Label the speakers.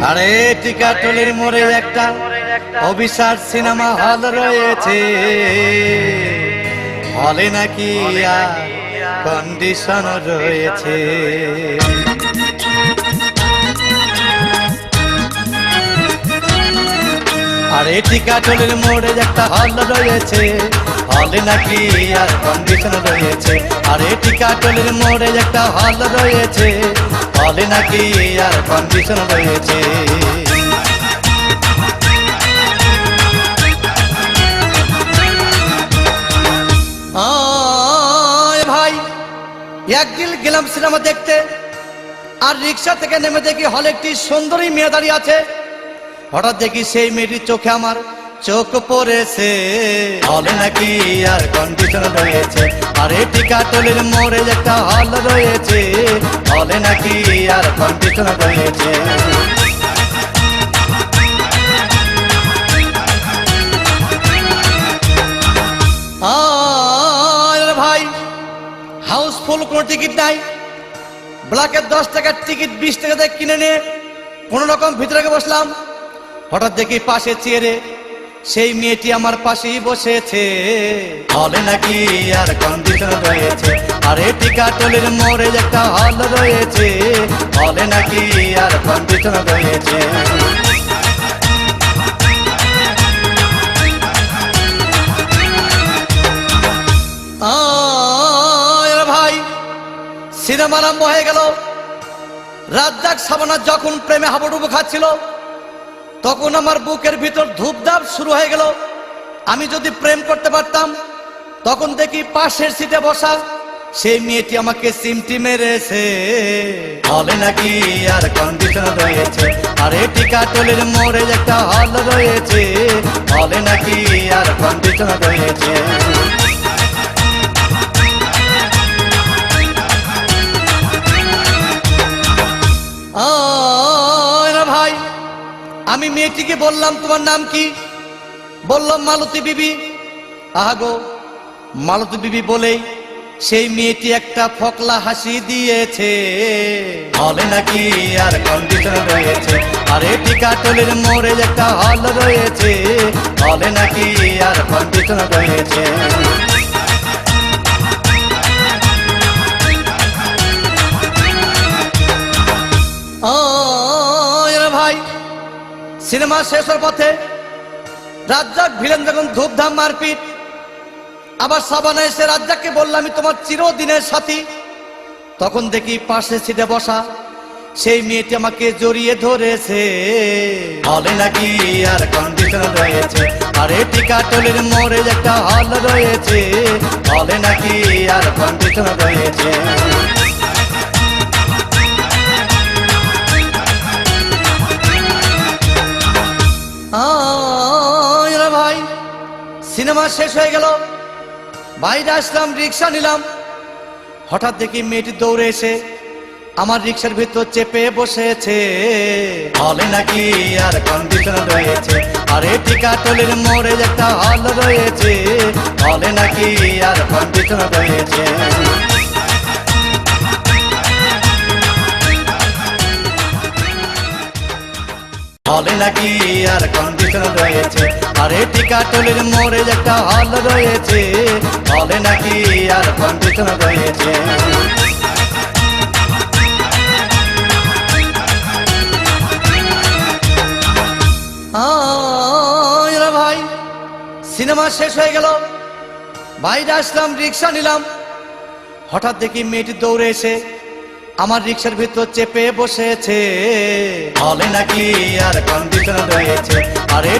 Speaker 1: আরে টিকাটলির মোড়ে একটা অভিসার সিনেমা হল রয়েছে, হলে নাকি আর কন্ডিশন রয়েছে। আরে টিকাটলির মোড়ে একটা হল রয়েছে, হলে নাকি আর কন্ডিশন রয়েছে। আরে টিকাটলির মোড়ে একটা হল রয়েছে, হলে নাকি আর কন্ডিশন রয়েছে। ভাই একদিন গেলাম সিনেমা দেখতে, আর রিক্সা থেকে নেমে দেখি হলে একটি সুন্দরী মেয়ে দাঁড়িয়ে আছে। হঠাৎ দেখি সেই মেয়েটির চোখে আমার চোখ পড়েছে, হলে নাকি আর কন্ডিশন রয়েছে। আরে টিকাটলির মোড়ে একটা হল রয়েছে, হলে নাকি আর কন্ডিশন রয়েছে। ভাই হাউসফুল কোনো টিকিট নাই, ব্ল্যাকের 10 টাকার টিকিট 20 টাকা দিয়ে কিনে নিয়ে কোন রকম ভিতরে বসলাম। হঠাৎ দেখি পাশে চেয়ারে সেই মেয়েটি আমার পাশেই বসেছে, হলে নাকি আর কন্ডিশন রয়েছে। আরে টিকাটলির মোড়ে একটা হল রয়েছে, হলে নাকি আর কন্ডিশন রয়েছে। ভাই সিনেমা আরম্ভ হয়ে গেল। রাজ্জাক সাবানা যখন প্রেমে হাবুডুবু খাচ্ছিল, তখন আমার বুকের ভিতর ধূপধাপ শুরু হয়ে গেল। আমি যদি প্রেম করতে পারতাম, তখন দেখি পাশের সিটে বসা সেই মেয়েটি আমাকে সিমটি মেরেছে, হলে নাকি আর কন্ডিশন রয়েছে। আরে টিকাটলির মোড়ে একটা হল রয়েছে, হলে নাকি আর কন্ডিশন রয়েছে। ভাই আমি মেয়েটিকে বললাম, তোমার নাম কি? বললাম মালতী বিবি। আহাগো মালতী বিবি বলেই সেই মেয়েটি একটা ফকলা হাসি দিয়েছে, হলে নাকি আর কন্ডিশন রয়েছে। আরে টিকাটলির মোড়ে একটা হল রয়েছে, হলে নাকি আর কন্ডিশন রয়েছে। ভাই সিনেমা শেষ হওয়ার পথে রাজ্জাক ভিলেন যখন ধূপধাম মারপিট, আবার সাবানা এসে রাজ্জাককে বললাম, আমি তোমার চিরদিনের সাথী। তখন দেখি পাশে সিটে বসা সেই মেয়েটি আমাকে জড়িয়ে ধরেছে, হলে নাকি আর কন্ডিশন রয়েছে। আরে টিকাটলির মোড়ে একটা হল রয়েছে, হলে নাকি আর কন্ডিশন রয়েছে। ভাই সিনেমা শেষ হয়ে গেল, বাইরে আসলাম, রিক্সা নিলাম। হঠাৎ দেখি মেয়েটি দৌড়ে এসে আমার রিক্সার ভিতর চেপে বসেছে, হলে নাকি আর কন্ডিশন রয়েছে। আরে টিকাটলির মোড়ে একটা হল রয়েছে, হলে নাকি আর কন্ডিশন রয়েছে। হলে নাকি আর কন্ডিশন রয়েছে। আরে টিকাটলির মোড়ে একটা হল রয়েছে, হলে নাকি আর কন্ডিশন রয়েছে। ভাই সিনেমা শেষ হয়ে গেল, বাইরে আসলাম, রিক্সা নিলাম। হঠাৎ দেখি মেয়েটি দৌড়ে এসে আমার রিক্সার ভিতর চেপে বসেছে, হলে নাকি আর কন্ডিশন রয়েছে। আরে